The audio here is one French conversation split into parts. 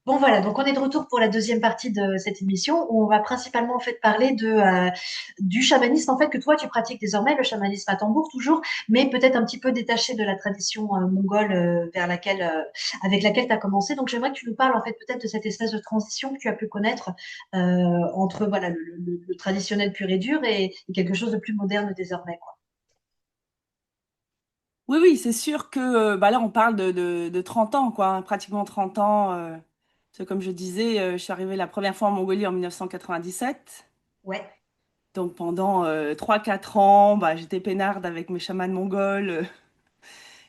Bon voilà, donc on est de retour pour la deuxième partie de cette émission où on va principalement en fait parler du chamanisme en fait que toi tu pratiques désormais, le chamanisme à tambour toujours, mais peut-être un petit peu détaché de la tradition mongole avec laquelle tu as commencé. Donc j'aimerais que tu nous parles en fait peut-être de cette espèce de transition que tu as pu connaître entre voilà le traditionnel pur et dur et quelque chose de plus moderne désormais quoi. Oui, oui, c'est sûr que bah là, on parle de 30 ans, quoi, hein, pratiquement 30 ans. Parce que comme je disais, je suis arrivée la première fois en Mongolie en 1997. Ouais, Donc pendant 3-4 ans, bah, j'étais peinarde avec mes chamans mongols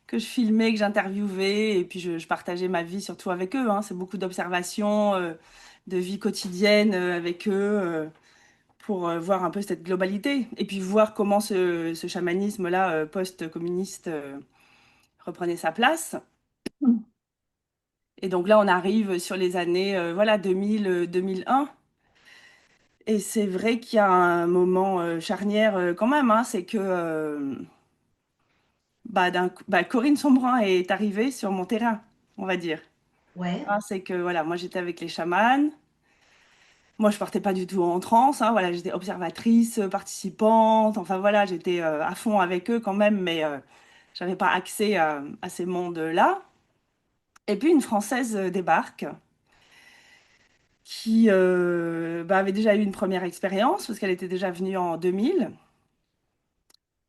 que je filmais, que j'interviewais. Et puis je partageais ma vie surtout avec eux, hein. C'est beaucoup d'observations, de vie quotidienne avec eux pour voir un peu cette globalité. Et puis voir comment ce chamanisme-là, post-communiste, reprenait sa place. Et donc là, on arrive sur les années voilà, 2000, 2001. Et c'est vrai qu'il y a un moment charnière quand même, hein, c'est que Corinne Sombrin est arrivée sur mon terrain, on va dire. ouais, Hein, c'est que voilà, moi j'étais avec les chamans. Moi, je partais pas du tout en transe, hein, voilà, j'étais observatrice, participante. Enfin voilà, j'étais à fond avec eux quand même, mais j'avais pas accès à ces mondes-là. Et puis une Française débarque qui avait déjà eu une première expérience parce qu'elle était déjà venue en 2000.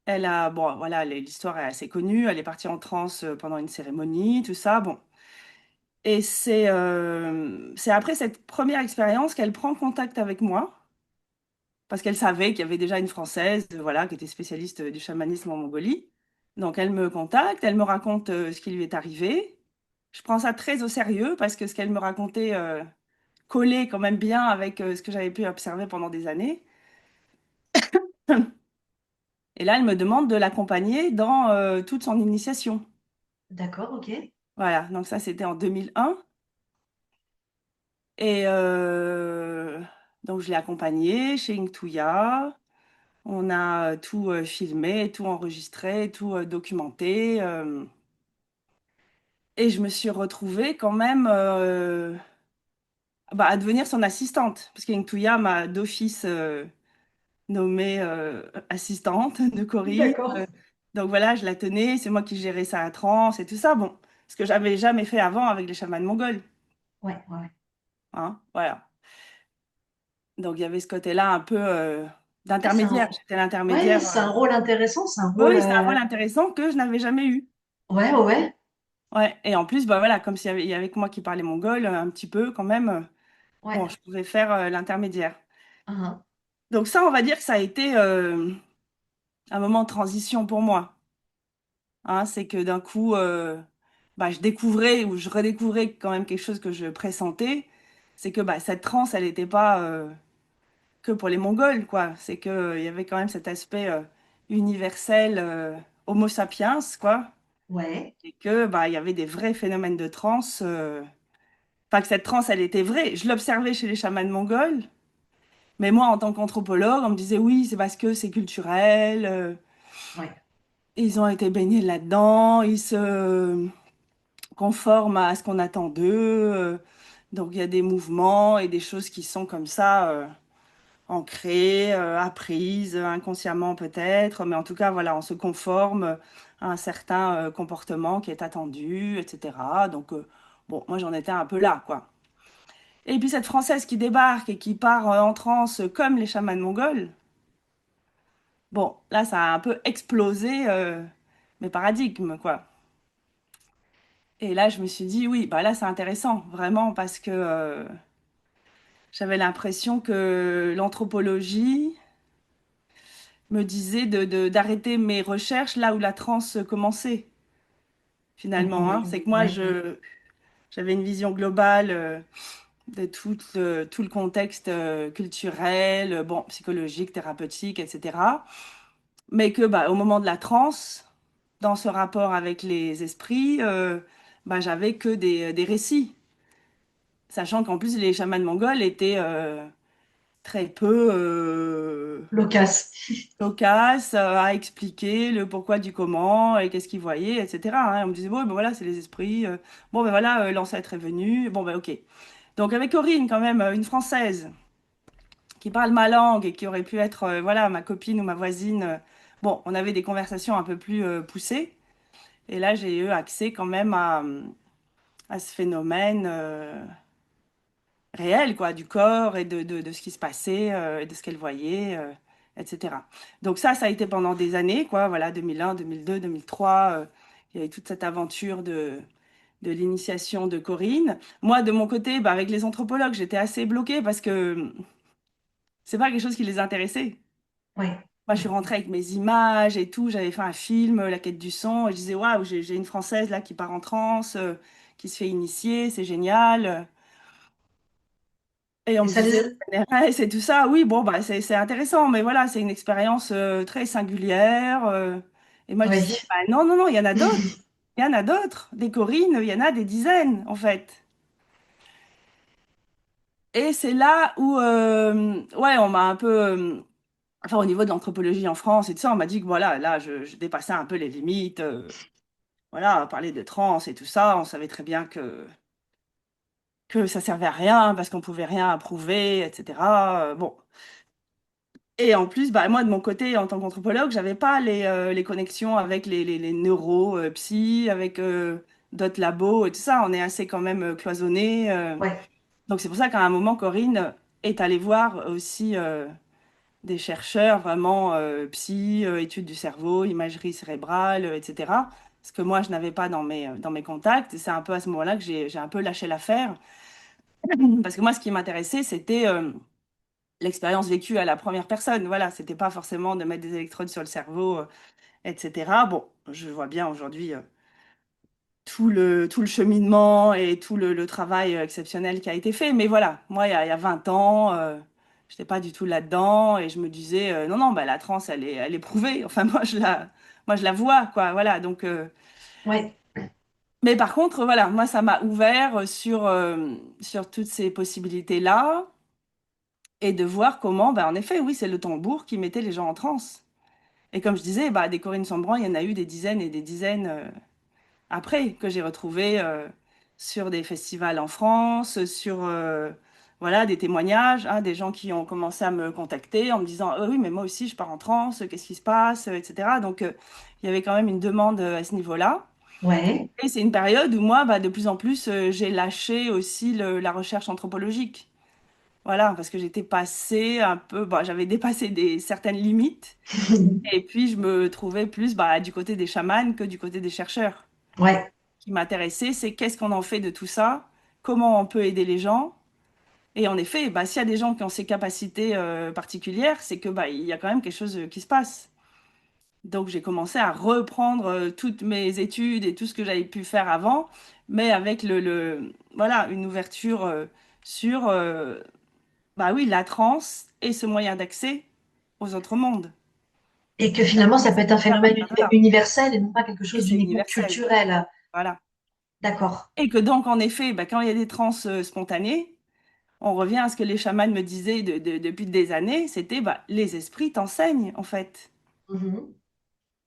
Elle a, bon, voilà, l'histoire est assez connue. Elle est partie en transe pendant une cérémonie, tout ça. Bon. Et c'est après cette première expérience qu'elle prend contact avec moi parce qu'elle savait qu'il y avait déjà une Française, voilà, qui était spécialiste du chamanisme en Mongolie. Donc elle me contacte, elle me raconte ce qui lui est arrivé. Je prends ça très au sérieux parce que ce qu'elle me racontait collait quand même bien avec ce que j'avais pu observer pendant des années. Et là, elle me demande de l'accompagner dans toute son initiation. d'accord, ok. Voilà, donc ça, c'était en 2001. Et donc, je l'ai accompagnée chez Inktuya. On a tout filmé, tout enregistré, tout documenté. Et je me suis retrouvée quand même à devenir son assistante. Parce qu'Inktuya m'a d'office nommée assistante de Corinne. D'accord. Donc voilà, je la tenais, c'est moi qui gérais sa transe et tout ça. Bon, ce que j'avais jamais fait avant avec les chamans mongols. Ouais, ouais, ouais. Hein, voilà. Donc il y avait ce côté-là un peu Ouais, d'intermédiaire. J'étais ouais, l'intermédiaire. c'est un rôle intéressant, c'est un Oui, rôle. oui, c'est un rôle intéressant que je n'avais jamais eu. Ouais, ouais, ouais. Ouais. Et en plus, bah voilà, comme il y avait que moi qui parlais mongol, un petit peu quand même, Ouais. bon, je pouvais faire l'intermédiaire. Uhum. Donc ça, on va dire que ça a été un moment de transition pour moi. Hein, c'est que d'un coup, je découvrais ou je redécouvrais quand même quelque chose que je pressentais. C'est que cette transe, elle n'était pas que pour les Mongols, quoi. C'est que, il y avait quand même cet aspect universel, Homo sapiens, quoi. Ouais, Et que, il y avait des vrais phénomènes de transe. Enfin, que cette transe, elle était vraie. Je l'observais chez les chamans mongols. Mais moi, en tant qu'anthropologue, on me disait oui, c'est parce que c'est culturel. ouais, Ils ont été baignés là-dedans. Ils se conforment à ce qu'on attend d'eux. Donc, il y a des mouvements et des choses qui sont comme ça. Ancrée, apprise, inconsciemment peut-être, mais en tout cas, voilà, on se conforme à un certain comportement qui est attendu, etc. Donc, bon, moi j'en étais un peu là, quoi. Et puis cette Française qui débarque et qui part en transe comme les chamans mongols, bon, là, ça a un peu explosé mes paradigmes, quoi. Et là, je me suis dit, oui, bah là, c'est intéressant, vraiment, parce que j'avais l'impression que l'anthropologie me disait d'arrêter mes recherches là où la transe commençait, finalement, hein. entendu. C'est que moi, Ouais, j'avais une vision globale de tout le contexte culturel, bon, psychologique, thérapeutique, etc. Mais que au moment de la transe, dans ce rapport avec les esprits, j'avais que des récits. Sachant qu'en plus, les chamans mongols étaient très peu Loquace. loquace à expliquer le pourquoi du comment et qu'est-ce qu'ils voyaient, etc. hein. On me disait, bon, ben voilà, c'est les esprits. Bon, ben voilà, l'ancêtre est venu. Bon, ben ok. Donc avec Corinne, quand même, une Française qui parle ma langue et qui aurait pu être, voilà, ma copine ou ma voisine. Bon, on avait des conversations un peu plus poussées. Et là, j'ai eu accès quand même à ce phénomène réel, quoi, du corps et de ce qui se passait, et de ce qu'elle voyait, etc. Donc ça a été pendant des années, quoi, voilà, 2001, 2002, 2003. Il y avait toute cette aventure de l'initiation de Corinne. Moi, de mon côté, bah, avec les anthropologues, j'étais assez bloquée parce que c'est pas quelque chose qui les intéressait. Ouais. Moi, je suis Ouais. rentrée avec mes images et tout. J'avais fait un film, La quête du son. Et je disais, waouh, j'ai une Française là qui part en transe, qui se fait initier, c'est génial. Et on Et me ça disait, les... NRS et tout ça. Oui, bon, bah, c'est intéressant, mais voilà, c'est une expérience très singulière. Et moi, je Oui. disais, bah, non, non, non, il y en a d'autres. Il y en a d'autres. Des Corinne, il y en a des dizaines, en fait. Et c'est là où, ouais, on m'a un peu. Enfin, au niveau de l'anthropologie en France et tout ça, on m'a dit que voilà, là, je dépassais un peu les limites. Voilà, parler de trans et tout ça, on savait très bien que ça servait à rien parce qu'on pouvait rien approuver, etc. Bon. Et en plus, bah, moi, de mon côté, en tant qu'anthropologue, j'avais pas les connexions avec les neuro, psy, avec d'autres labos et tout ça. On est assez quand même cloisonné. Ouais. Donc, c'est pour ça qu'à un moment, Corinne est allée voir aussi des chercheurs vraiment psy, études du cerveau, imagerie cérébrale, etc. Ce que moi, je n'avais pas dans mes contacts. Et c'est un peu à ce moment-là que j'ai un peu lâché l'affaire. Parce que moi, ce qui m'intéressait, c'était l'expérience vécue à la première personne. Voilà, c'était pas forcément de mettre des électrodes sur le cerveau, etc. Bon, je vois bien aujourd'hui tout le cheminement et tout le travail exceptionnel qui a été fait. Mais voilà, moi, il y a 20 ans, je n'étais pas du tout là-dedans et je me disais, non, non, bah, la transe, elle est prouvée. Enfin, moi, je la vois, quoi. Voilà, donc, Ouais. mais par contre, voilà, moi, ça m'a ouvert sur toutes ces possibilités-là et de voir comment, bah, en effet, oui, c'est le tambour qui mettait les gens en transe. Et comme je disais, bah, des Corinne Sambran, il y en a eu des dizaines et des dizaines. Après, que j'ai retrouvé sur des festivals en France, sur voilà, des témoignages, hein, des gens qui ont commencé à me contacter en me disant oui, mais moi aussi je pars en transe, qu'est-ce qui se passe, etc. Donc il y avait quand même une demande à ce niveau-là. Ouais. Et c'est une période où moi, bah, de plus en plus, j'ai lâché aussi la recherche anthropologique. Voilà, parce que j'étais passée un peu, bah, j'avais dépassé certaines limites. Et puis je me trouvais plus bah, du côté des chamans que du côté des chercheurs Ouais. qui m'intéressait, c'est qu'est-ce qu'on en fait de tout ça, comment on peut aider les gens. Et en effet, bah, s'il y a des gens qui ont ces capacités particulières, c'est que bah, il y a quand même quelque chose qui se passe. Donc j'ai commencé à reprendre toutes mes études et tout ce que j'avais pu faire avant, mais avec voilà, une ouverture sur bah oui, la transe et ce moyen d'accès aux autres mondes. Et que Ça a finalement, ça peut commencé être un à phénomène partir de là. universel et non pas quelque Et chose c'est d'uniquement universel. culturel. Voilà. D'accord. Et que donc, en effet, bah, quand il y a des trans spontanées, on revient à ce que les chamans me disaient depuis des années, c'était bah, les esprits t'enseignent, en fait. Mhm.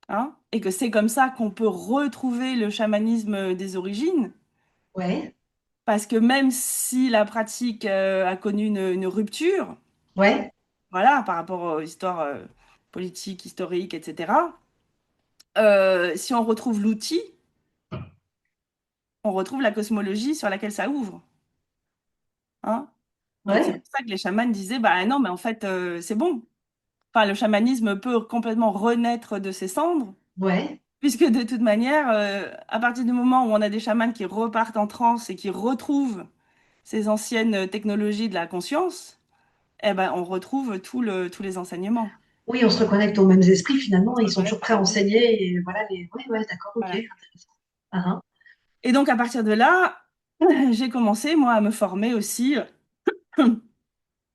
Hein, et que c'est comme ça qu'on peut retrouver le chamanisme des origines, Ouais. parce que même si la pratique a connu une rupture, Ouais. voilà, par rapport aux histoires politiques, historiques, etc., si on retrouve l'outil, on retrouve la cosmologie sur laquelle ça ouvre. Hein. Donc c'est Ouais. pour ça que les chamans disaient, bah non, mais en fait, c'est bon. Enfin, le chamanisme peut complètement renaître de ses cendres, Ouais. puisque de toute manière, à partir du moment où on a des chamans qui repartent en transe et qui retrouvent ces anciennes technologies de la conscience, eh ben, on retrouve tous les enseignements. Oui, on se reconnecte aux mêmes esprits finalement. On se Ils sont toujours reconnecte prêts aux à mêmes esprits. enseigner. Et voilà les. Oui, ouais, d'accord, ok. Voilà. Intéressant. Ah, ah. Et donc, à partir de là, j'ai commencé, moi, à me former aussi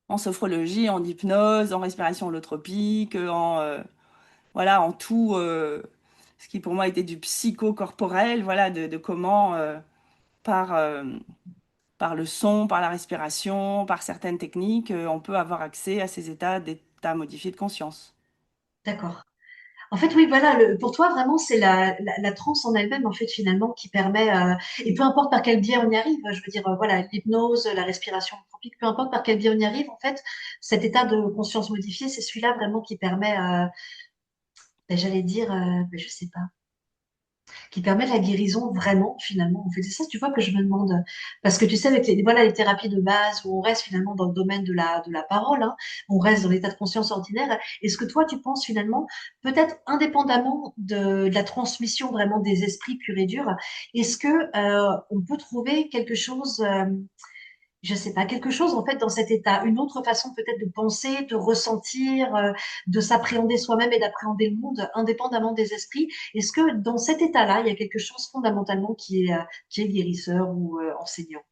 en sophrologie, en hypnose, en respiration holotropique, voilà, en tout ce qui pour moi était du psychocorporel, voilà, de comment par par le son, par la respiration, par certaines techniques, on peut avoir accès à ces d'état modifiés de conscience. D'accord. En fait, oui, voilà, pour toi, vraiment, c'est la transe en elle-même, en fait, finalement, qui permet, et peu importe par quel biais on y arrive, je veux dire, voilà, l'hypnose, la respiration holotropique, peu importe par quel biais on y arrive, en fait, cet état de conscience modifié, c'est celui-là vraiment qui permet, ben, j'allais dire, ben, je sais pas, qui permet la guérison vraiment, finalement. En fait, c'est ça, tu vois, que je me demande. Parce que tu sais, avec voilà, les thérapies de base, où on reste finalement dans le domaine de la parole, hein, on reste dans l'état de conscience ordinaire. Est-ce que toi, tu penses finalement, peut-être indépendamment de la transmission vraiment des esprits purs et durs, est-ce que on peut trouver quelque chose, je sais pas, quelque chose en fait dans cet état, une autre façon peut-être de penser, de ressentir, de s'appréhender soi-même et d'appréhender le monde indépendamment des esprits. Est-ce que dans cet état-là, il y a quelque chose fondamentalement qui est guérisseur ou enseignant?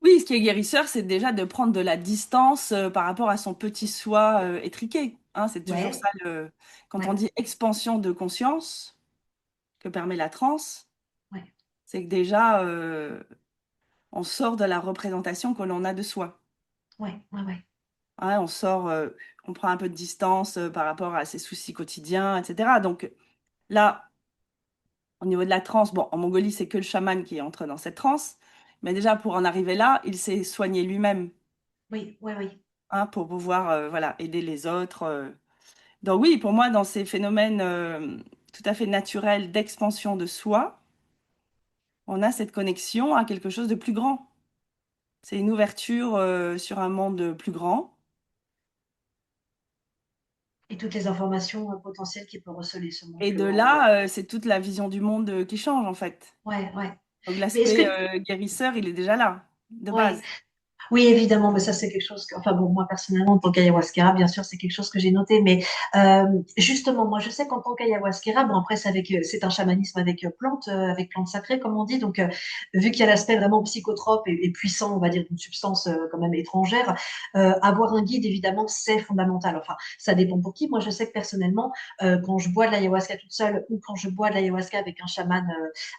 Oui, ce qui est guérisseur, c'est déjà de prendre de la distance par rapport à son petit soi étriqué. Hein, c'est toujours Ouais, ça quand on ouais, dit expansion de conscience que permet la transe, ouais, c'est que déjà on sort de la représentation que l'on a de soi. ouais, ouais, ouais. Hein, on sort, on prend un peu de distance par rapport à ses soucis quotidiens, etc. Donc là, au niveau de la transe, bon, en Mongolie, c'est que le chaman qui entre dans cette transe, mais déjà pour en arriver là, il s'est soigné lui-même, Oui, oui, oui. hein, pour pouvoir voilà, aider les autres. Donc oui, pour moi, dans ces phénomènes tout à fait naturels d'expansion de soi, on a cette connexion à quelque chose de plus grand. C'est une ouverture sur un monde plus grand. Et toutes les informations potentielles qui peut receler ce monde Et plus de grand. Ouais, là, c'est toute la vision du monde qui change, en fait. ouais, ouais. Donc Mais est-ce l'aspect que, guérisseur, il est déjà là, de ouais. base. Oui, évidemment, mais ça c'est quelque chose que, enfin bon, moi personnellement, en tant qu'ayahuasquera, bien sûr, c'est quelque chose que j'ai noté, mais justement, moi je sais qu'en tant qu'ayahuasquera, bon après c'est un chamanisme avec plantes sacrées, comme on dit, donc vu qu'il y a l'aspect vraiment psychotrope et puissant, on va dire, d'une substance quand même étrangère, avoir un guide, évidemment, c'est fondamental. Enfin, ça dépend pour qui. Moi, je sais que personnellement, quand je bois de l'ayahuasca toute seule ou quand je bois de l'ayahuasca avec un chaman,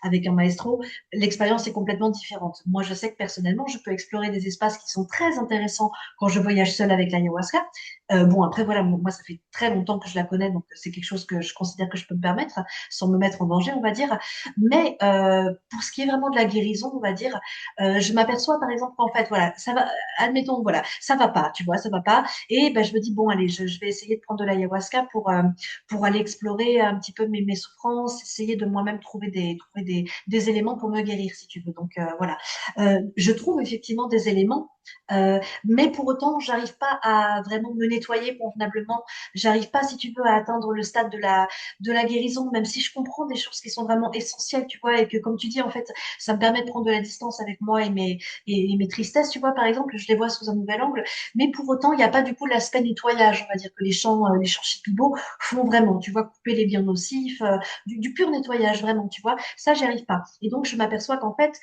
avec un maestro, l'expérience est complètement différente. Moi, je sais que personnellement, je peux explorer des espaces qui sont très intéressants quand je voyage seule avec l'ayahuasca. Bon, après, voilà, moi, ça fait très longtemps que je la connais, donc c'est quelque chose que je considère que je peux me permettre, sans me mettre en danger, on va dire. Mais pour ce qui est vraiment de la guérison, on va dire, je m'aperçois, par exemple, qu'en fait, voilà, ça va, admettons, voilà, ça va pas, tu vois, ça va pas. Et ben, je me dis, bon, allez, je vais essayer de prendre de l'ayahuasca pour aller explorer un petit peu mes souffrances, essayer de moi-même trouver des éléments pour me guérir, si tu veux. Donc voilà, je trouve effectivement des éléments, mais pour autant, j'arrive pas à vraiment me nettoyer convenablement. J'arrive pas, si tu veux, à atteindre le stade de la guérison, même si je comprends des choses qui sont vraiment essentielles, tu vois, et que comme tu dis, en fait, ça me permet de prendre de la distance avec moi et mes tristesses, tu vois, par exemple, je les vois sous un nouvel angle. Mais pour autant, il n'y a pas du coup l'aspect nettoyage, on va dire que les champs chipibo font vraiment, tu vois, couper les biens nocifs, du pur nettoyage, vraiment, tu vois. Ça, j'y arrive pas. Et donc, je m'aperçois qu'en fait,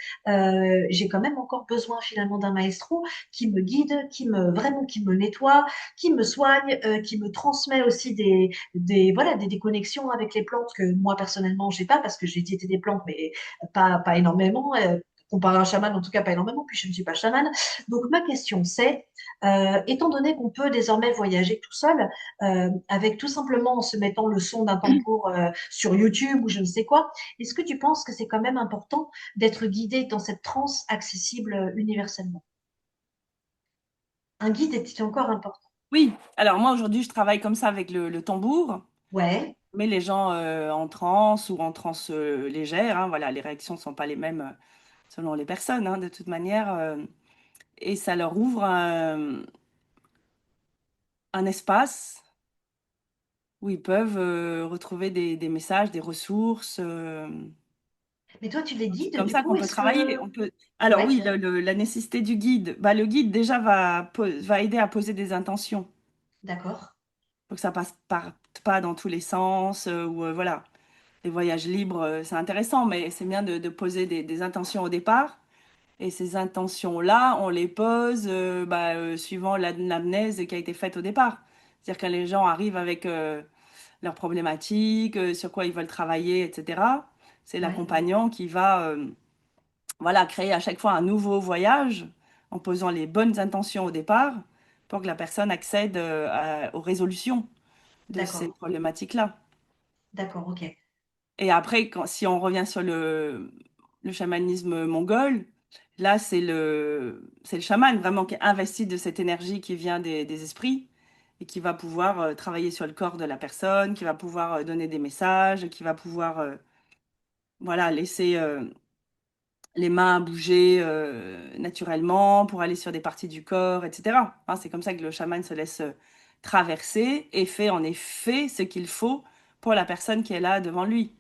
j'ai quand même encore besoin finalement d'un maestro qui me guide, vraiment, qui me nettoie, qui me soigne, qui me transmet aussi voilà, des connexions avec les plantes que moi, personnellement, j'ai pas parce que j'ai diété des plantes, mais pas énormément. Comparé à un chaman, en tout cas pas énormément, puis je ne suis pas chaman. Donc ma question c'est, étant donné qu'on peut désormais voyager tout seul, avec tout simplement en se mettant le son d'un tambour sur YouTube ou je ne sais quoi, est-ce que tu penses que c'est quand même important d'être guidé dans cette transe accessible universellement? Un guide est encore important. Oui, alors moi aujourd'hui, je travaille comme ça avec le tambour, Ouais, mais les gens en transe ou en transe légère, hein, voilà, les réactions ne sont pas les mêmes selon les personnes, hein, de toute manière, et ça leur ouvre un espace où ils peuvent retrouver des messages, des ressources. mais toi tu les C'est guides comme du ça coup, qu'on peut est-ce travailler. que... On peut... Alors Ouais, oui, la nécessité du guide. Bah, le guide déjà va aider à poser des intentions. d'accord. Faut que ça passe pas dans tous les sens ou voilà. Les voyages libres, c'est intéressant, mais c'est bien de poser des intentions au départ. Et ces intentions-là, on les pose suivant l'amnèse qui a été faite au départ. C'est-à-dire que les gens arrivent avec leurs problématiques, sur quoi ils veulent travailler, etc. C'est Ouais, l'accompagnant qui va voilà, créer à chaque fois un nouveau voyage en posant les bonnes intentions au départ pour que la personne accède aux résolutions de ces D'accord, problématiques-là. d'accord, ok. Et après, si on revient sur le chamanisme mongol, là, c'est le chaman vraiment qui est investi de cette énergie qui vient des esprits et qui va pouvoir travailler sur le corps de la personne, qui va pouvoir donner des messages, qui va pouvoir voilà, laisser les mains bouger naturellement pour aller sur des parties du corps, etc. Hein, c'est comme ça que le chaman se laisse traverser et fait en effet ce qu'il faut pour la personne qui est là devant lui.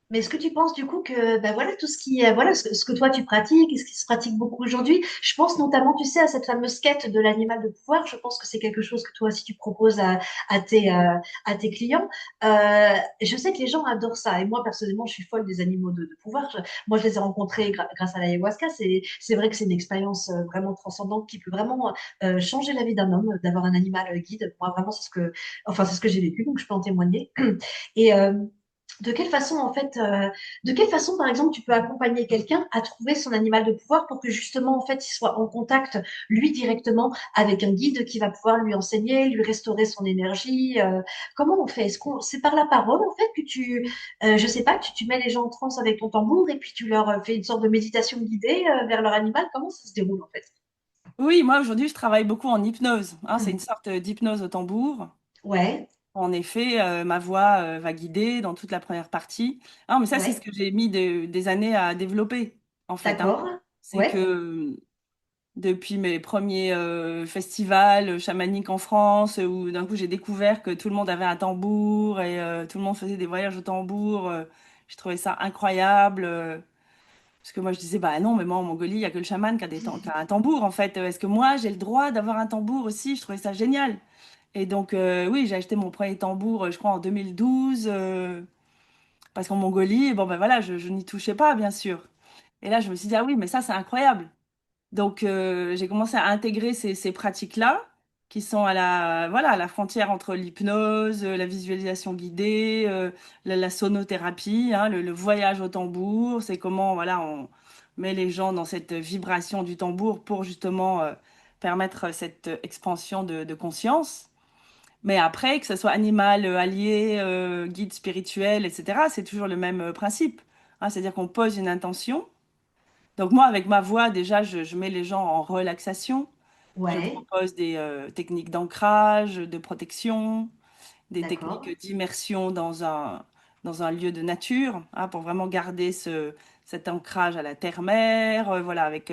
Mais est-ce que tu penses du coup que ben voilà tout ce qui voilà ce que toi tu pratiques et ce qui se pratique beaucoup aujourd'hui, je pense notamment tu sais à cette fameuse quête de l'animal de pouvoir, je pense que c'est quelque chose que toi aussi tu proposes à tes clients. Je sais que les gens adorent ça et moi personnellement je suis folle des animaux de pouvoir. Moi je les ai rencontrés grâce à l'ayahuasca, c'est vrai que c'est une expérience vraiment transcendante qui peut vraiment changer la vie d'un homme d'avoir un animal guide. Moi vraiment c'est ce que j'ai vécu donc je peux en témoigner. Et de quelle façon, en fait, de quelle façon, par exemple, tu peux accompagner quelqu'un à trouver son animal de pouvoir pour que justement, en fait, il soit en contact, lui, directement, avec un guide qui va pouvoir lui enseigner, lui restaurer son énergie. Comment on fait? C'est par la parole, en fait, je sais pas, que tu mets les gens en transe avec ton tambour et puis tu leur fais une sorte de méditation guidée vers leur animal? Comment ça se déroule, en fait? Oui, moi aujourd'hui je travaille beaucoup en hypnose. Hein, c'est une sorte d'hypnose au tambour. Ouais, En effet, ma voix va guider dans toute la première partie. Ah, mais ça, c'est ce ouais, que j'ai mis des années à développer, en fait. Hein. d'accord, C'est que ouais, depuis mes premiers festivals chamaniques en France, où d'un coup j'ai découvert que tout le monde avait un tambour et tout le monde faisait des voyages au tambour, j'ai trouvé ça incroyable. Parce que moi je disais, bah non, mais moi en Mongolie, il n'y a que le chaman qui a un tambour, en fait. Est-ce que moi j'ai le droit d'avoir un tambour aussi? Je trouvais ça génial. Et donc, oui, j'ai acheté mon premier tambour, je crois, en 2012, parce qu'en Mongolie, bon, ben voilà, je n'y touchais pas, bien sûr. Et là, je me suis dit, ah oui, mais ça, c'est incroyable. Donc, j'ai commencé à intégrer ces pratiques-là, qui sont voilà, à la frontière entre l'hypnose, la visualisation guidée, la sonothérapie, hein, le voyage au tambour. C'est comment, voilà, on met les gens dans cette vibration du tambour pour justement permettre cette expansion de conscience. Mais après, que ce soit animal, allié, guide spirituel, etc., c'est toujours le même principe. Hein, c'est-à-dire qu'on pose une intention. Donc moi, avec ma voix, déjà, je mets les gens en relaxation. Je ouais, propose des techniques d'ancrage, de protection, des d'accord. techniques d'immersion dans un lieu de nature, hein, pour vraiment garder cet ancrage à la terre-mère, voilà, avec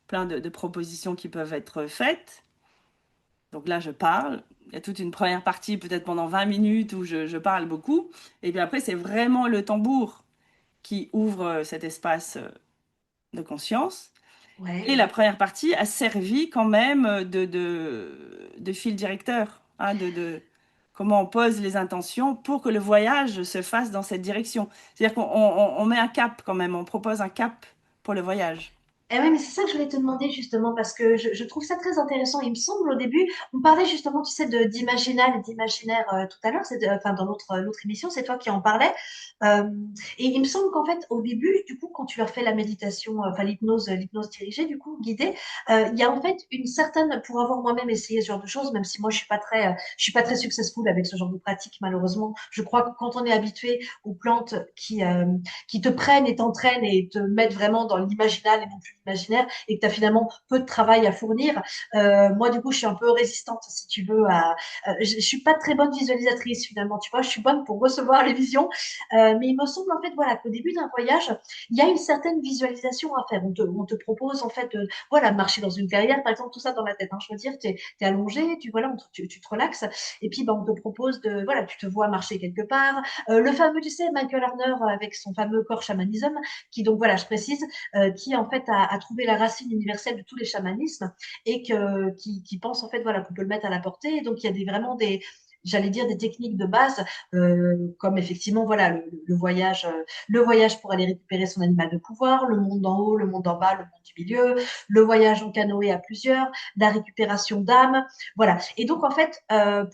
plein de propositions qui peuvent être faites. Donc là, je parle. Il y a toute une première partie, peut-être pendant 20 minutes, où je parle beaucoup. Et puis après, c'est vraiment le tambour qui ouvre cet espace de conscience. Et Ouais. la première partie a servi quand même de fil directeur, hein, de comment on pose les intentions pour que le voyage se fasse dans cette direction. C'est-à-dire qu'on met un cap quand même, on propose un cap pour le voyage. Eh oui, mais c'est ça que je voulais te demander justement, parce que je trouve ça très intéressant. Il me semble au début, on parlait justement, tu sais, d'imaginal et d'imaginaire tout à l'heure, enfin dans l'autre émission, c'est toi qui en parlais. Euh, et il me semble qu'en fait, au début, du coup, quand tu leur fais la méditation, enfin l'hypnose dirigée, du coup, guidée, il y a en fait une certaine, pour avoir moi-même essayé ce genre de choses, même si moi je suis pas très successful avec ce genre de pratique, malheureusement. Je crois que quand on est habitué aux plantes qui te prennent et t'entraînent et te mettent vraiment dans l'imaginal et non plus l'imaginaire et que tu as finalement peu de travail à fournir. Moi, du coup, je suis un peu résistante, si tu veux, je suis pas très bonne visualisatrice finalement, tu vois, je suis bonne pour recevoir les visions, mais il me semble en fait, voilà, qu'au début d'un voyage, il y a une certaine visualisation à faire. On te propose en fait, voilà, de marcher dans une clairière, par exemple, tout ça dans la tête. Hein, je veux dire, tu es allongé, voilà, tu te relaxes, et puis ben, on te propose voilà, tu te vois marcher quelque part, le fameux, tu sais, Michael Harner avec son fameux corps chamanisme, qui donc, voilà, je précise, qui en fait a trouvé la racine universelle de tous les chamanismes et qui pense en fait, voilà, qu'on peut le mettre à la portée. Et donc, il y a vraiment j'allais dire, des techniques de base, comme effectivement, voilà, le voyage pour aller récupérer son animal de pouvoir, le monde d'en haut, le monde d'en bas, le monde du milieu, le voyage en canoë à plusieurs, la récupération d'âme, voilà. Et donc, en fait,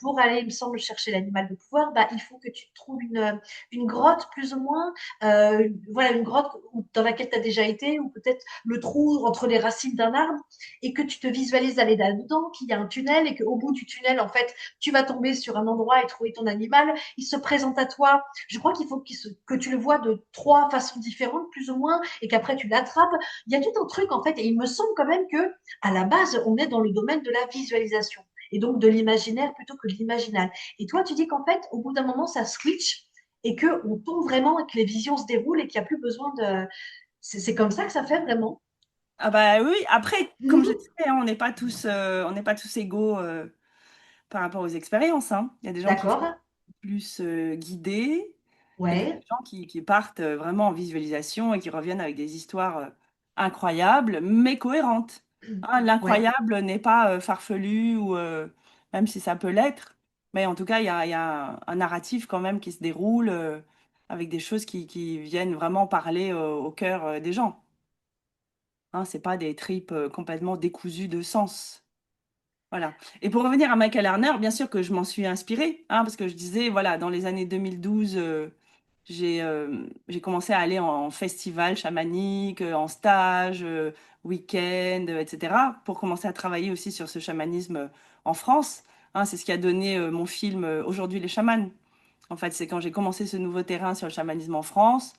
pour aller, il me semble, chercher l'animal de pouvoir, bah, il faut que tu trouves une grotte, plus ou moins, voilà, une grotte dans laquelle tu as déjà été, ou peut-être le trou entre les racines d'un arbre, et que tu te visualises aller là-dedans, qu'il y a un tunnel, et qu'au bout du tunnel, en fait, tu vas tomber sur un endroit et trouver ton animal. Il se présente à toi. Je crois qu'il faut que tu le vois de trois façons différentes, plus ou moins, et qu'après tu l'attrapes. Il y a tout un truc, en fait, et il me semble quand même que, à la base, on est dans le domaine de la visualisation. Et donc de l'imaginaire plutôt que de l'imaginal. Et toi, tu dis qu'en fait, au bout d'un moment, ça switch et qu'on tombe vraiment et que les visions se déroulent et qu'il n'y a plus besoin de. C'est comme ça que ça fait vraiment. Ah bah oui, après, comme je Mhm. disais, hein, on n'est pas tous égaux par rapport aux expériences, hein. Il y a des gens qui sont D'accord. plus guidés, et puis des Ouais. gens qui partent vraiment en visualisation et qui reviennent avec des histoires incroyables, mais cohérentes. Hein, Ouais. l'incroyable n'est pas farfelu, ou même si ça peut l'être, mais en tout cas, il y a un narratif quand même qui se déroule avec des choses qui viennent vraiment parler au cœur des gens. Hein, c'est pas des tripes complètement décousues de sens. Voilà. Et pour revenir à Michael Lerner, bien sûr que je m'en suis inspirée, hein, parce que je disais, voilà, dans les années 2012, j'ai commencé à aller en festival chamanique, en stage, week-end, etc., pour commencer à travailler aussi sur ce chamanisme en France. Hein, c'est ce qui a donné mon film Aujourd'hui les chamans. En fait, c'est quand j'ai commencé ce nouveau terrain sur le chamanisme en France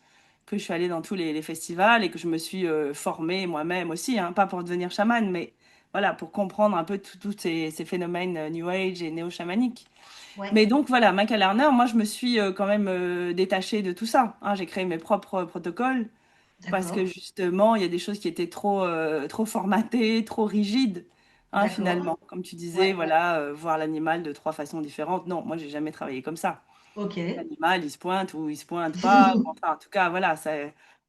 que je suis allée dans tous les festivals et que je me suis formée moi-même aussi, hein, pas pour devenir chamane, mais voilà, pour comprendre un peu tous ces phénomènes New Age et néo-chamaniques. Ouais. Mais donc voilà, Michael Lerner, moi je me suis quand même détachée de tout ça. Hein. J'ai créé mes propres protocoles parce que D'accord. justement, il y a des choses qui étaient trop formatées, trop rigides. Hein, D'accord. finalement, comme tu disais, Ouais. voilà, voir l'animal de trois façons différentes. Non, moi, j'ai jamais travaillé comme ça. Ok. L'animal, il se pointe ou il se pointe pas. Enfin, en tout cas, voilà,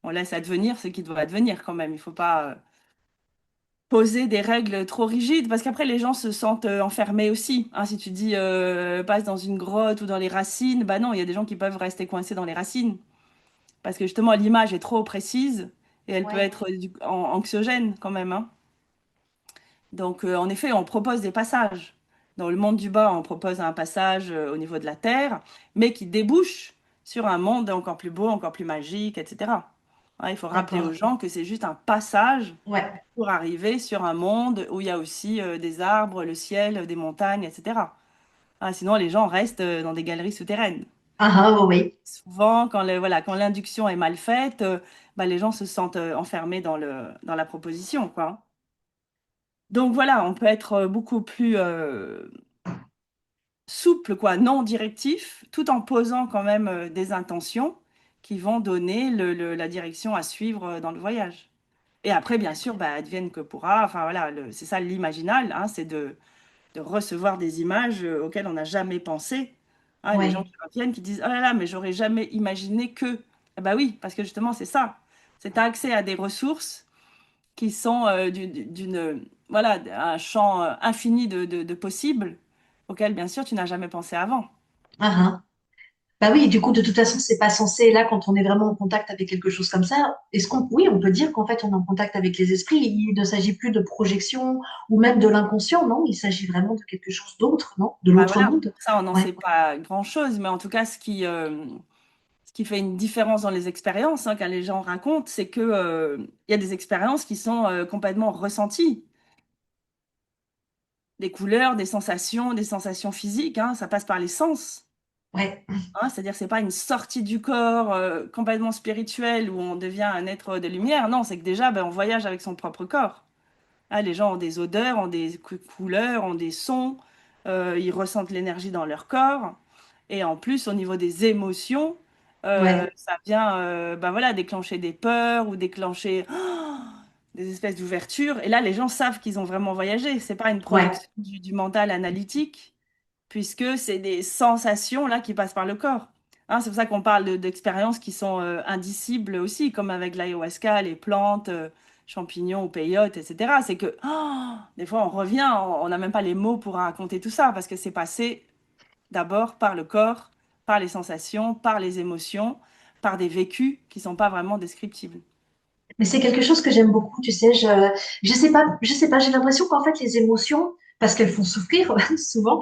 on laisse advenir ce qui doit advenir quand même. Il faut pas poser des règles trop rigides parce qu'après, les gens se sentent enfermés aussi. Hein, si tu dis passe dans une grotte ou dans les racines, bah non, il y a des gens qui peuvent rester coincés dans les racines parce que justement, l'image est trop précise et elle peut Ouais. être anxiogène quand même. Hein. Donc, en effet, on propose des passages. Dans le monde du bas, on propose un passage au niveau de la Terre, mais qui débouche sur un monde encore plus beau, encore plus magique, etc. Hein, il faut rappeler aux D'accord. gens que c'est juste un passage Ouais. pour arriver sur un monde où il y a aussi des arbres, le ciel, des montagnes, etc. Ah, sinon, les gens restent dans des galeries souterraines. Ah, ah, oui. Oui. Souvent, voilà, quand l'induction est mal faite, bah, les gens se sentent enfermés dans la proposition, quoi. Donc voilà, on peut être beaucoup plus souple, quoi, non directif, tout en posant quand même des intentions qui vont donner la direction à suivre dans le voyage. Et après, bien sûr, bah, advienne que pourra. Enfin voilà, c'est ça l'imaginal, hein, c'est de recevoir des images auxquelles on n'a jamais pensé. Hein, les gens Ouais. qui reviennent, qui disent, oh là là, mais j'aurais jamais imaginé que. Ah bah oui, parce que justement, c'est ça. C'est accès à des ressources qui sont voilà, un champ infini de possibles auquel, bien sûr, tu n'as jamais pensé avant. Ah, ah. Bah oui, du coup, de toute façon, c'est pas censé, là, quand on est vraiment en contact avec quelque chose comme ça, oui, on peut dire qu'en fait, on est en contact avec les esprits. Il ne s'agit plus de projection ou même de l'inconscient, non? Il s'agit vraiment de quelque chose d'autre, non? De Bah l'autre voilà, monde. ça, on n'en Ouais, sait pas grand-chose, mais en tout cas, ce qui fait une différence dans les expériences, hein, quand les gens racontent, c'est que, il y a des expériences qui sont complètement ressenties. Des couleurs, des sensations physiques, hein, ça passe par les sens. ouais, Hein, c'est-à-dire, c'est pas une sortie du corps complètement spirituelle où on devient un être de lumière. Non, c'est que déjà, ben, on voyage avec son propre corps. Ah, les gens ont des odeurs, ont des couleurs, ont des sons, ils ressentent l'énergie dans leur corps. Et en plus, au niveau des émotions, ouais, ça vient ben voilà, déclencher des peurs ou déclencher des espèces d'ouvertures. Et là, les gens savent qu'ils ont vraiment voyagé. C'est pas une ouais, projection du mental analytique, puisque c'est des sensations là qui passent par le corps. Hein, c'est pour ça qu'on parle d'expériences qui sont indicibles aussi, comme avec l'ayahuasca, les plantes, champignons ou peyote, etc. C'est que des fois on revient, on n'a même pas les mots pour raconter tout ça parce que c'est passé d'abord par le corps, par les sensations, par les émotions, par des vécus qui sont pas vraiment descriptibles. Mais c'est quelque chose que j'aime beaucoup, tu sais, je sais pas, j'ai l'impression qu'en fait les émotions, parce qu'elles font souffrir souvent,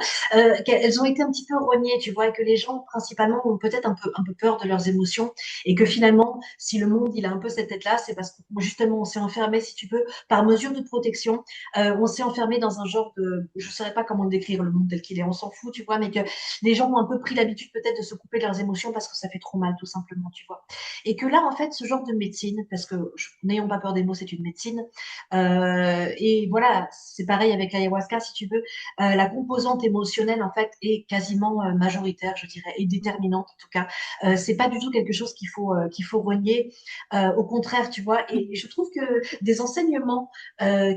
qu'elles ont été un petit peu reniées, tu vois, et que les gens principalement ont peut-être un peu peur de leurs émotions, et que finalement, si le monde il a un peu cette tête-là, c'est parce que justement on s'est enfermé, si tu veux, par mesure de protection, on s'est enfermé dans un genre de, je saurais pas comment le décrire le monde tel qu'il est, on s'en fout, tu vois, mais que les gens ont un peu pris l'habitude peut-être de se couper de leurs émotions parce que ça fait trop mal, tout simplement, tu vois. Et que là, en fait, ce genre de médecine, parce que n'ayons pas peur des mots, c'est une médecine. Et voilà, c'est pareil avec l'ayahuasca, si tu veux. La composante émotionnelle, en fait, est quasiment majoritaire, je dirais, et déterminante en tout cas. C'est pas du tout quelque chose qu'il faut renier. Au contraire, tu vois. Et je trouve que des enseignements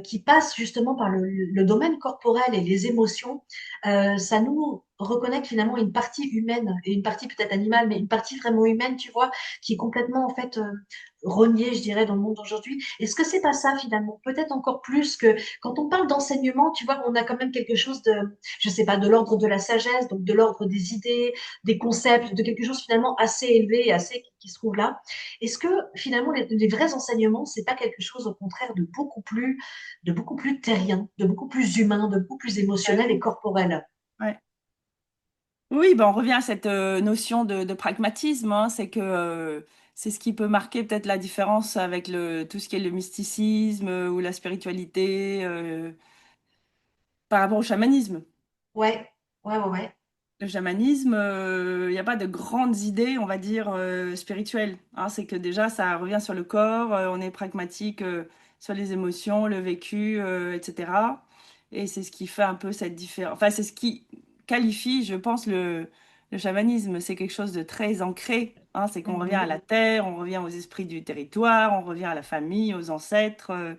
qui passent justement par le domaine corporel et les émotions, ça nous reconnecte finalement une partie humaine et une partie peut-être animale, mais une partie vraiment humaine, tu vois, qui est complètement en fait reniée, je dirais, dans le monde d'aujourd'hui. Est-ce que c'est pas ça finalement? Peut-être encore plus que quand on parle d'enseignement, tu vois, on a quand même quelque chose de, je sais pas, de l'ordre de la sagesse, donc de l'ordre des idées, des concepts, de quelque chose finalement assez élevé et assez qui se trouve là. Est-ce que finalement les vrais enseignements, c'est pas quelque chose au contraire de beaucoup plus terrien, de beaucoup plus humain, de beaucoup plus Ah émotionnel et oui. corporel? Ouais. Oui, ben on revient à cette notion de pragmatisme, hein, c'est que c'est ce qui peut marquer peut-être la différence avec tout ce qui est le mysticisme ou la spiritualité par rapport au chamanisme. Ouais, ouais. Le chamanisme, il n'y a pas de grandes idées, on va dire, spirituelles, hein. C'est que déjà, ça revient sur le corps, on est pragmatique sur les émotions, le vécu, etc. Et c'est ce qui fait un peu cette différence. Enfin, c'est ce qui qualifie, je pense, le chamanisme. C'est quelque chose de très ancré, hein. C'est qu'on revient à Mhm. la terre, on revient aux esprits du territoire, on revient à la famille, aux ancêtres. Hein,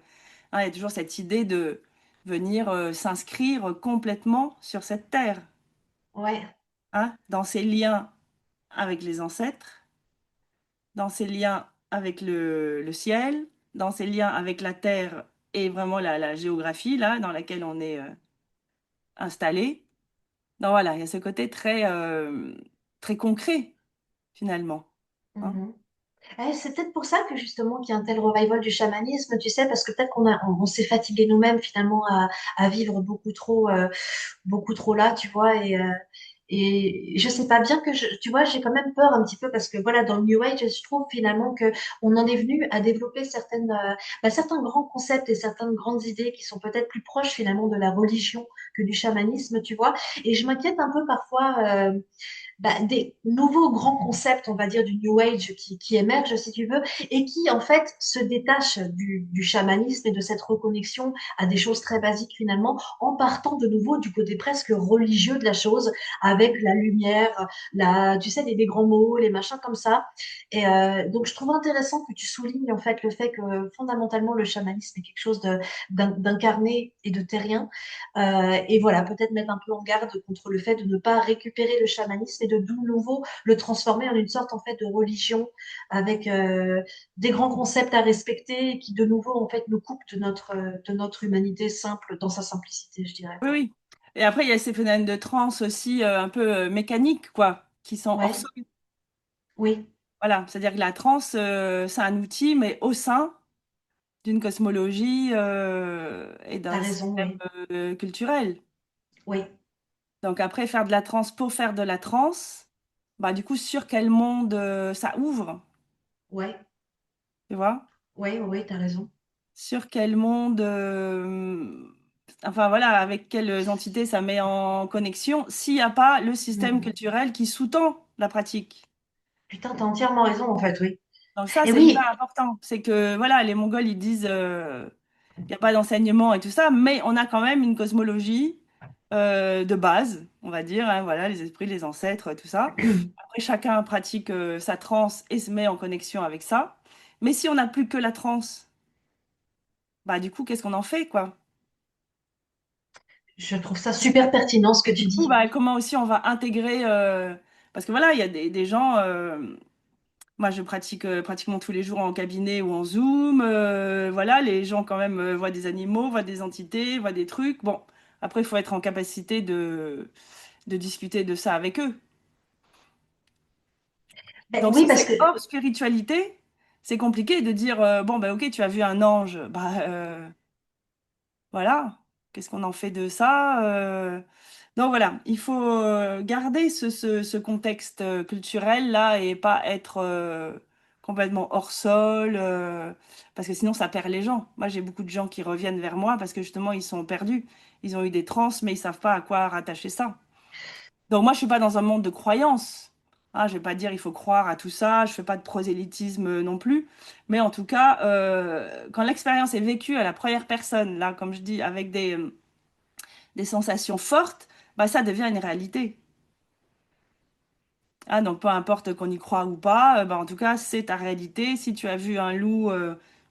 il y a toujours cette idée de venir s'inscrire complètement sur cette terre, Ouais. hein, dans ses liens avec les ancêtres, dans ses liens avec le ciel, dans ses liens avec la terre et vraiment la géographie là dans laquelle on est installé. Donc voilà, il y a ce côté très très concret finalement, hein. Mhm. C'est peut-être pour ça que justement qu'il y a un tel revival du chamanisme, tu sais, parce que peut-être on s'est fatigué nous-mêmes finalement à vivre beaucoup trop là, tu vois, et je sais pas bien que tu vois, j'ai quand même peur un petit peu parce que voilà, dans le New Age, je trouve finalement que on en est venu à développer certains grands concepts et certaines grandes idées qui sont peut-être plus proches finalement de la religion que du chamanisme, tu vois, et je m'inquiète un peu parfois. Des nouveaux grands concepts, on va dire, du New Age qui émergent, si tu veux, et qui, en fait, se détachent du chamanisme et de cette reconnexion à des choses très basiques, finalement, en partant de nouveau du côté presque religieux de la chose, avec la lumière, tu sais, les grands mots, les machins comme ça. Et donc, je trouve intéressant que tu soulignes, en fait, le fait que, fondamentalement, le chamanisme est quelque chose d'incarné et de terrien. Et voilà, peut-être mettre un peu en garde contre le fait de ne pas récupérer le chamanisme et de nouveau le transformer en une sorte en fait de religion avec des grands concepts à respecter et qui de nouveau en fait nous coupent de notre humanité simple dans sa simplicité, je dirais. Oui, oui. Et après il y a ces phénomènes de transe aussi un peu mécaniques quoi, qui sont hors Ouais, sol. oui, Voilà, c'est-à-dire que la transe c'est un outil mais au sein d'une cosmologie et t'as d'un raison, système oui, culturel. oui, Donc après, faire de la transe pour faire de la transe, bah du coup, sur quel monde ça ouvre, ouais, tu vois? oui, t'as raison. Sur quel monde, enfin voilà, avec quelles entités ça met en connexion, s'il n'y a pas le système Mhm. culturel qui sous-tend la pratique. Putain, t'as entièrement raison en fait, oui. Donc ça, Et c'est hyper oui, important. C'est que voilà, les Mongols, ils disent il n'y a pas d'enseignement et tout ça, mais on a quand même une cosmologie de base, on va dire, hein, voilà, les esprits, les ancêtres, tout ça. Après, chacun pratique sa transe et se met en connexion avec ça. Mais si on n'a plus que la transe, bah du coup, qu'est-ce qu'on en fait, quoi? je trouve ça super pertinent ce que Et tu du coup, dis. bah, comment aussi on va intégrer parce que voilà, il y a des gens. Moi, je pratique pratiquement tous les jours en cabinet ou en Zoom. Voilà, les gens quand même voient des animaux, voient des entités, voient des trucs. Bon, après, il faut être en capacité de discuter de ça avec eux. Ben Donc, oui, si parce c'est que hors spiritualité, c'est compliqué de dire, bon, ben ok, tu as vu un ange, bah voilà, qu'est-ce qu'on en fait de ça? Donc voilà, il faut garder ce contexte culturel là et pas être complètement hors sol, parce que sinon ça perd les gens. Moi, j'ai beaucoup de gens qui reviennent vers moi parce que justement ils sont perdus. Ils ont eu des trans, mais ils savent pas à quoi rattacher ça. Donc moi, je suis pas dans un monde de croyance. Ah, je vais pas dire il faut croire à tout ça. Je fais pas de prosélytisme non plus. Mais en tout cas, quand l'expérience est vécue à la première personne, là, comme je dis, avec des sensations fortes, bah, ça devient une réalité. Ah, donc peu importe qu'on y croit ou pas, bah, en tout cas, c'est ta réalité. Si tu as vu un loup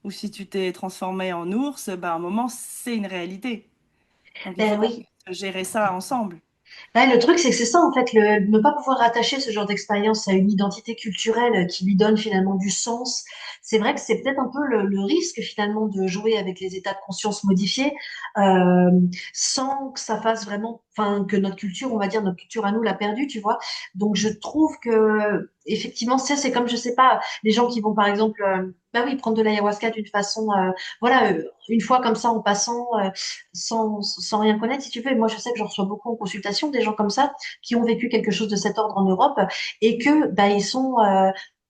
ou si tu t'es transformé en ours, bah, à un moment, c'est une réalité. Donc il faut ben qu'on oui. puisse gérer ça ensemble. Ouais, le truc, c'est que c'est ça, en fait, ne pas pouvoir rattacher ce genre d'expérience à une identité culturelle qui lui donne finalement du sens. C'est vrai que c'est peut-être un peu le risque finalement de jouer avec les états de conscience modifiés euh, sans que ça fasse vraiment, enfin, que notre culture, on va dire, notre culture à nous l'a perdu, tu vois. Donc, je trouve que effectivement, ça, c'est comme, je sais pas, les gens qui vont par exemple, bah oui, prendre de l'ayahuasca d'une façon, voilà, une fois comme ça en passant. Sans rien connaître, si tu veux. Et moi, je sais que j'en reçois beaucoup en consultation des gens comme ça qui ont vécu quelque chose de cet ordre en Europe et que bah, ils sont,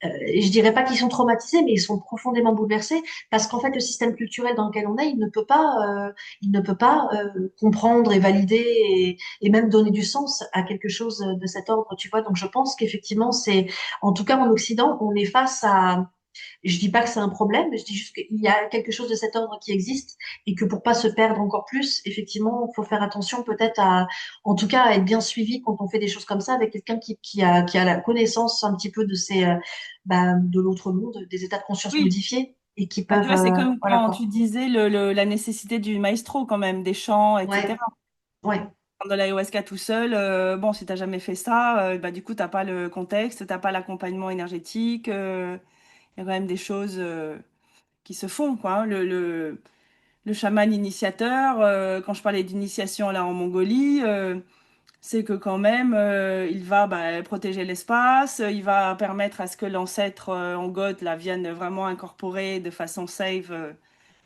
je dirais pas qu'ils sont traumatisés, mais ils sont profondément bouleversés parce qu'en fait, le système culturel dans lequel on est, il ne peut pas comprendre et valider et même donner du sens à quelque chose de cet ordre, tu vois. Donc, je pense qu'effectivement, c'est, en tout cas en Occident, on est face à je dis pas que c'est un problème, je dis juste qu'il y a quelque chose de cet ordre qui existe et que pour pas se perdre encore plus, effectivement, il faut faire attention peut-être à, en tout cas, à être bien suivi quand on fait des choses comme ça avec quelqu'un qui a la connaissance un petit peu de ces, bah, de l'autre monde, des états de conscience Oui. modifiés et qui Bah, tu peuvent, vois, c'est comme voilà quand quoi. tu disais la nécessité du maestro quand même, des chants, Ouais, etc. ouais, De l'ayahuasca tout seul, bon, si t'as jamais fait ça, bah, du coup, t'as pas le contexte, t'as pas l'accompagnement énergétique. Il y a quand même des choses qui se font, quoi, hein. Le chaman initiateur, quand je parlais d'initiation là en Mongolie, c'est que quand même, il va bah, protéger l'espace, il va permettre à ce que l'ancêtre en God là, vienne vraiment incorporer de façon safe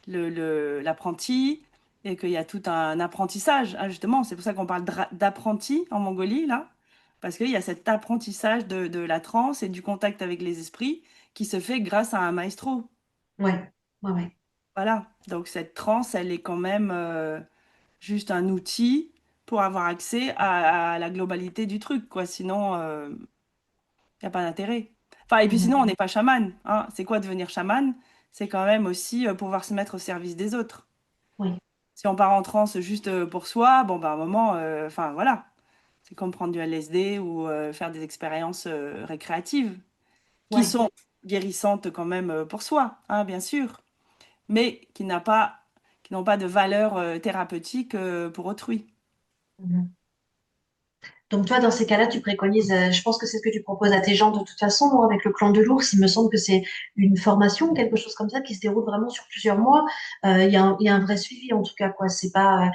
l'apprenti et qu'il y a tout un apprentissage, hein, justement. C'est pour ça qu'on parle d'apprenti en Mongolie, là, parce qu'il y a cet apprentissage de la transe et du contact avec les esprits qui se fait grâce à un maestro. ouais, ouais, ouais. Voilà. Donc cette transe, elle est quand même juste un outil pour avoir accès à la globalité du truc, quoi. Sinon, il n'y a pas d'intérêt. Enfin, et puis sinon, Mhm. on n'est pas chaman, hein. C'est quoi devenir chaman? C'est quand même aussi pouvoir se mettre au service des autres. Oui, Si on part en transe juste pour soi, bon, bah, à un moment, enfin, voilà. C'est comme prendre du LSD ou faire des expériences récréatives qui ouais. sont guérissantes quand même pour soi, hein, bien sûr, mais qui n'ont pas de valeur thérapeutique pour autrui. Mhm. Donc toi, dans ces cas-là, tu préconises, je pense que c'est ce que tu proposes à tes gens de toute façon, non, avec le clan de l'ours. Il me semble que c'est une formation, quelque chose comme ça, qui se déroule vraiment sur plusieurs mois. Il y a un vrai suivi en tout cas, quoi. C'est pas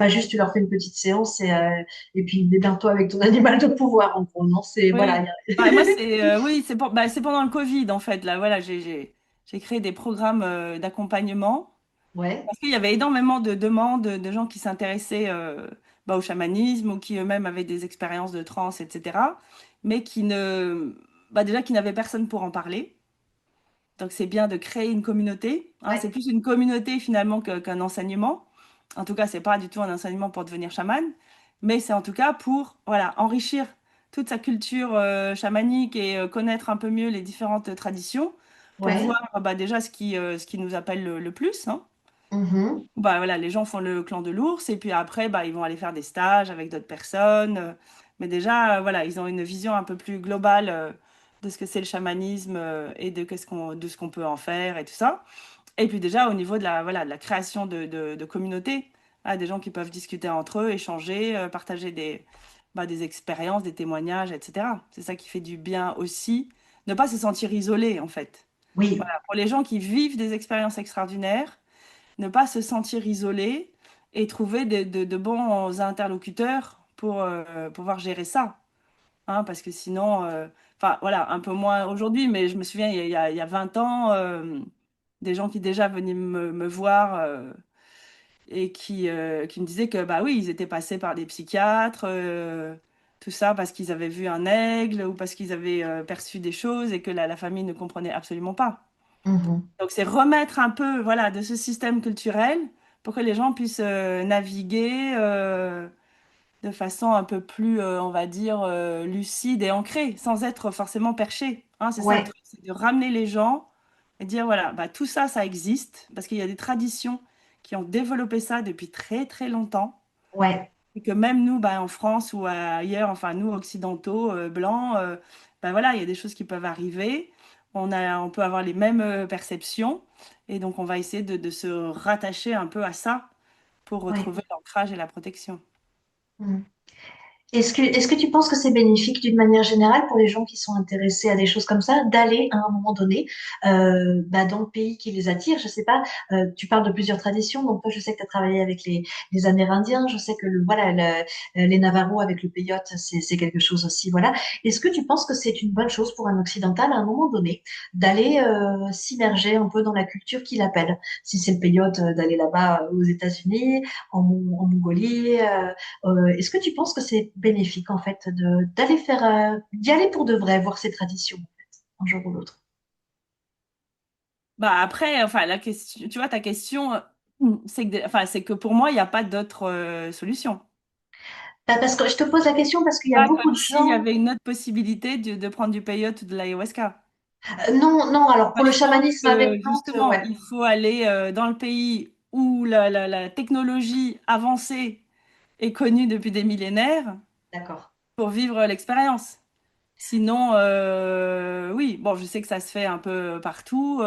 juste tu leur fais une petite séance et puis démerde-toi avec ton animal de pouvoir. En gros, non, c'est voilà. Oui, bah, moi, c'est oui, bah, c'est pendant le Covid, en fait. Là, voilà, j'ai créé des programmes d'accompagnement. Ouais, Parce qu'il y avait énormément de demandes de gens qui s'intéressaient bah, au chamanisme ou qui eux-mêmes avaient des expériences de transe, etc. Mais bah, déjà qui n'avaient personne pour en parler. Donc c'est bien de créer une communauté, hein. C'est ouais, plus une communauté finalement qu'un enseignement. En tout cas, c'est pas du tout un enseignement pour devenir chaman, mais c'est en tout cas pour voilà, enrichir toute sa culture chamanique et connaître un peu mieux les différentes traditions pour ouais. voir bah, déjà ce qui nous appelle le plus, hein. Mhm. Bah, voilà, les gens font le clan de l'ours et puis après, bah, ils vont aller faire des stages avec d'autres personnes. Mais déjà, voilà, ils ont une vision un peu plus globale de ce que c'est le chamanisme et de ce qu'on peut en faire et tout ça. Et puis déjà, au niveau de voilà, de la création de communautés, hein, des gens qui peuvent discuter entre eux, échanger, partager bah, des expériences, des témoignages, etc. C'est ça qui fait du bien aussi. Ne pas se sentir isolé, en fait. Oui, Voilà, pour les gens qui vivent des expériences extraordinaires, ne pas se sentir isolé et trouver de bons interlocuteurs pour pouvoir gérer ça. Hein, parce que sinon, enfin voilà, un peu moins aujourd'hui, mais je me souviens, il y a 20 ans, des gens qui déjà venaient me voir et qui me disaient que bah oui, ils étaient passés par des psychiatres, tout ça parce qu'ils avaient vu un aigle ou parce qu'ils avaient perçu des choses et que la famille ne comprenait absolument pas. Mhm. Donc c'est remettre un peu voilà, de ce système culturel pour que les gens puissent naviguer de façon un peu plus, on va dire, lucide et ancrée, sans être forcément perché. Hein, c'est ça le Ouais, truc, c'est de ramener les gens et dire, voilà, bah, tout ça, ça existe, parce qu'il y a des traditions qui ont développé ça depuis très, très longtemps. ouais, Et que même nous, bah, en France ou ailleurs, enfin nous, occidentaux, blancs, bah, voilà, il y a des choses qui peuvent arriver. On peut avoir les mêmes perceptions. Et donc, on va essayer de se rattacher un peu à ça pour ouais. retrouver l'ancrage et la protection. Mhm. Est-ce que tu penses que c'est bénéfique d'une manière générale pour les gens qui sont intéressés à des choses comme ça, d'aller à un moment donné bah, dans le pays qui les attire? Je sais pas, tu parles de plusieurs traditions, donc toi je sais que tu as travaillé avec les Amérindiens, je sais que les Navajos avec le peyote, c'est quelque chose aussi. Voilà. Est-ce que tu penses que c'est une bonne chose pour un occidental à un moment donné d'aller s'immerger un peu dans la culture qui l'appelle? Si c'est le peyote, d'aller là-bas aux États-Unis, en Mongolie. Est-ce que tu penses que c'est bénéfique en fait d'aller faire d'y aller pour de vrai, voir ces traditions en fait, un jour ou l'autre? Bah après, enfin, la question, tu vois, ta question, c'est que, enfin, c'est que pour moi, il n'y a pas d'autre solution. Bah, parce que je te pose la question parce qu'il y a Pas beaucoup comme de s'il y gens. avait une autre possibilité de prendre du peyote ou de l'ayahuasca. Non, non. Alors Moi, pour le je pense chamanisme que avec plantes, justement, ouais, il faut aller dans le pays où la technologie avancée est connue depuis des millénaires d'accord. pour vivre l'expérience. Sinon, oui, bon, je sais que ça se fait un peu partout,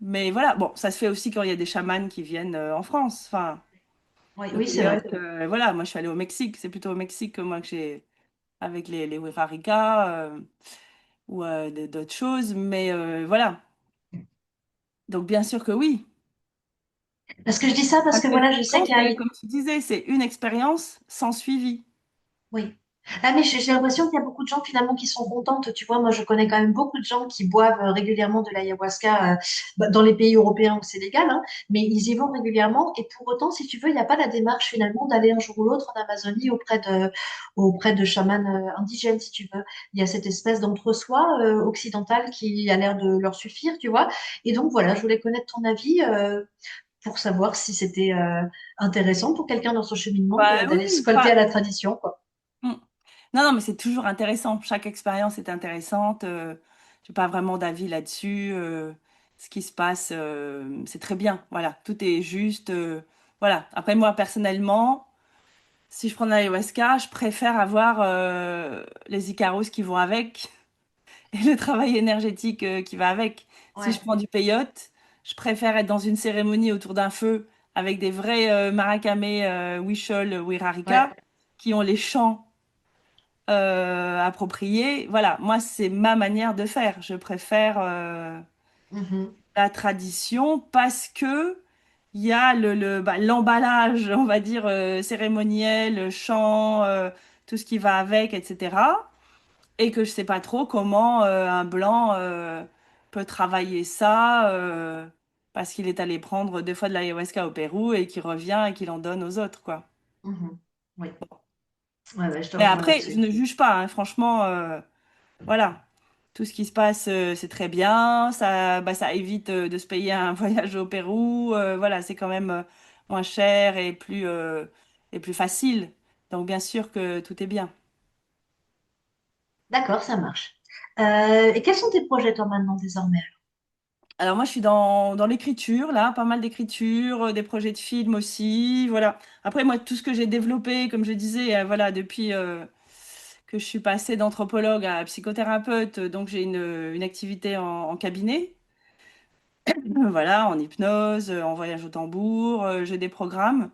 mais voilà, bon, ça se fait aussi quand il y a des chamans qui viennent en France. Enfin, Oui, le oui, c'est vrai. peyote, voilà, moi je suis allée au Mexique, c'est plutôt au Mexique que moi que j'ai avec les Wixárika ou d'autres choses, mais voilà. Donc bien sûr que oui. Parce que je dis ça parce La que seule voilà, je sais différence, qu'il y a. comme tu disais, c'est une expérience sans suivi. Oui. Ah, mais j'ai l'impression qu'il y a beaucoup de gens finalement qui sont contentes. Tu vois, moi, je connais quand même beaucoup de gens qui boivent régulièrement de l'ayahuasca bah, dans les pays européens où c'est légal, hein, mais ils y vont régulièrement. Et pour autant, si tu veux, il n'y a pas la démarche finalement d'aller un jour ou l'autre en Amazonie auprès de chamans indigènes, si tu veux. Il y a cette espèce d'entre-soi occidental qui a l'air de leur suffire, tu vois. Et donc, voilà, je voulais connaître ton avis pour savoir si c'était intéressant pour quelqu'un dans son cheminement Bah oui, d'aller se oui. colter à la tradition, quoi. Mm. Non, non, mais c'est toujours intéressant. Chaque expérience est intéressante. Je n'ai pas vraiment d'avis là-dessus. Ce qui se passe, c'est très bien. Voilà, tout est juste. Voilà. Après, moi, personnellement, si je prends l'ayahuasca, je préfère avoir les Icaros qui vont avec et le travail énergétique qui va avec. Si je Ouais, prends du peyote, je préfère être dans une cérémonie autour d'un feu avec des vrais Maracamé, Huichol, ouais. Wixárika qui ont les chants approprié. Voilà, moi, c'est ma manière de faire. Je préfère Mhm, la tradition parce que il y a bah, l'emballage, on va dire, cérémoniel, chant, tout ce qui va avec, etc. Et que je sais pas trop comment un blanc peut travailler ça parce qu'il est allé prendre 2 fois de l'ayahuasca au Pérou et qu'il revient et qu'il en donne aux autres, quoi. mhm. Oui, ouais, ouais, je te Mais rejoins après, je là-dessus. ne juge pas, hein, franchement. Voilà, tout ce qui se passe, c'est très bien. Ça, bah, ça évite de se payer un voyage au Pérou. Voilà, c'est quand même moins cher et plus facile. Donc, bien sûr que tout est bien. D'accord, ça marche. Et quels sont tes projets, toi, maintenant, désormais? Alors, moi, je suis dans l'écriture, là, pas mal d'écriture, des projets de films aussi. Voilà. Après, moi, tout ce que j'ai développé, comme je disais, voilà, depuis que je suis passée d'anthropologue à psychothérapeute, donc j'ai une activité en cabinet. Voilà, en hypnose, en voyage au tambour, j'ai des programmes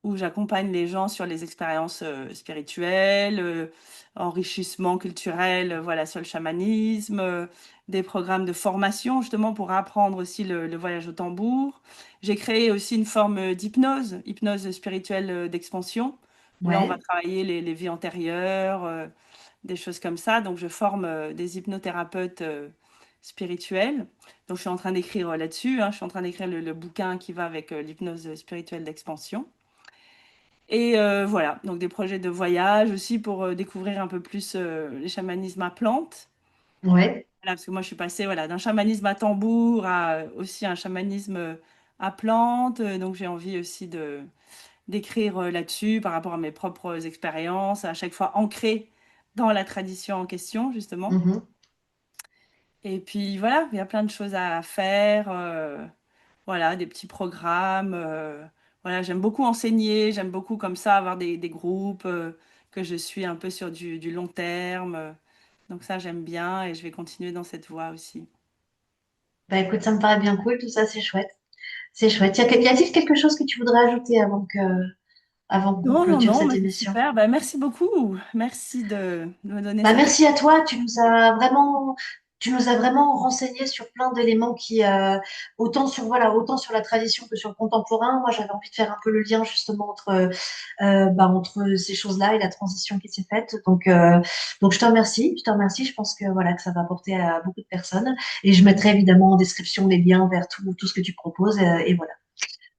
où j'accompagne les gens sur les expériences spirituelles, enrichissement culturel, voilà, sur le chamanisme, des programmes de formation justement pour apprendre aussi le voyage au tambour. J'ai créé aussi une forme d'hypnose, hypnose spirituelle d'expansion, où là, on va Ouais, travailler les vies antérieures, des choses comme ça. Donc, je forme des hypnothérapeutes spirituels. Donc, je suis en train d'écrire là-dessus, hein. Je suis en train d'écrire le bouquin qui va avec l'hypnose spirituelle d'expansion. Et voilà, donc des projets de voyage aussi pour découvrir un peu plus les chamanismes à plantes. ouais. Voilà, parce que moi, je suis passée voilà, d'un chamanisme à tambour à aussi un chamanisme à plantes. Donc, j'ai envie aussi d'écrire là-dessus par rapport à mes propres expériences, à chaque fois ancrées dans la tradition en question, justement. Mhm. Et puis voilà, il y a plein de choses à faire. Voilà, des petits programmes. Voilà, j'aime beaucoup enseigner, j'aime beaucoup comme ça avoir des groupes que je suis un peu sur du long terme. Donc ça, j'aime bien et je vais continuer dans cette voie aussi. Bah écoute, ça me paraît bien cool, tout ça, c'est chouette. C'est chouette. Y a-t-il quelque chose que tu voudrais ajouter avant qu'on Non, non, clôture non, cette mais c'est émission? super. Bah, merci beaucoup. Merci de me donner Bah, cette merci à toi, tu nous as vraiment renseigné sur plein d'éléments qui, autant sur, voilà, autant sur la tradition que sur le contemporain. Moi, j'avais envie de faire un peu le lien justement entre ces choses-là et la transition qui s'est faite. Donc, je te remercie, je te remercie. Je pense que voilà, que ça va apporter à beaucoup de personnes. Et je mettrai évidemment en description les liens vers tout ce que tu proposes. Et voilà.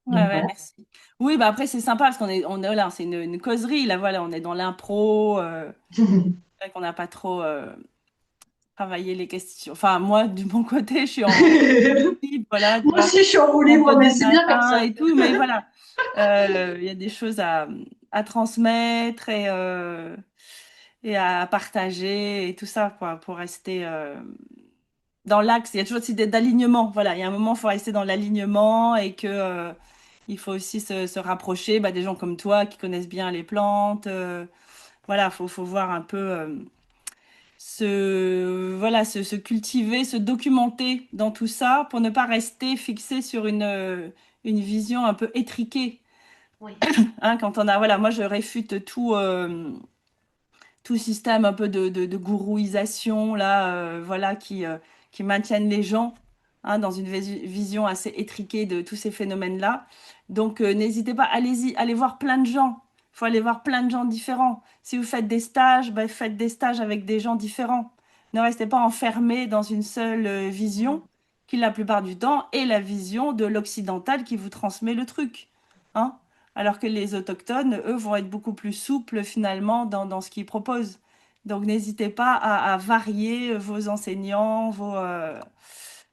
Ouais, Donc ouais, voilà. merci. Oui, bah après, c'est sympa parce on est là, c'est une causerie. Là, voilà, on est dans l'impro. C'est vrai qu'on n'a pas trop travaillé les questions. Enfin, moi, de mon côté, je suis en libre, voilà, tu Moi vois, aussi, je suis en roue libre, mais vendredi c'est bien comme matin ça. et tout, mais voilà, il y a des choses à transmettre et à partager et tout ça, quoi, pour rester dans l'axe. Il y a toujours cette idée d'alignement. Voilà, il y a un moment, il faut rester dans l'alignement et que il faut aussi se rapprocher bah, des gens comme toi qui connaissent bien les plantes. Voilà, faut voir un peu se cultiver, se documenter dans tout ça pour ne pas rester fixé sur une vision un peu étriquée. Oui. Hein, quand on a, voilà, moi je réfute tout système un peu de gourouisation là, voilà, qui maintiennent les gens hein, dans une vision assez étriquée de tous ces phénomènes-là. Donc n'hésitez pas, allez-y, allez voir plein de gens. Il faut aller voir plein de gens différents. Si vous faites des stages, bah, faites des stages avec des gens différents. Ne restez pas enfermés dans une seule vision, qui la plupart du temps est la vision de l'occidental qui vous transmet le truc. Hein? Alors que les autochtones, eux, vont être beaucoup plus souples finalement dans ce qu'ils proposent. Donc n'hésitez pas à varier vos enseignants,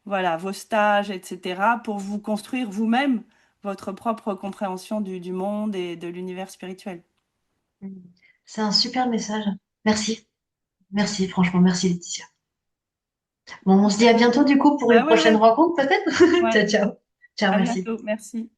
voilà, vos stages, etc., pour vous construire vous-même votre propre compréhension du monde et de l'univers spirituel. C'est un super message. Merci. Merci, franchement, merci Laetitia. Bon, on se dit à bientôt du coup pour une Ouais, ouais, prochaine ouais, rencontre peut-être. ouais. Ciao, ciao. Ciao, À merci. bientôt. Merci.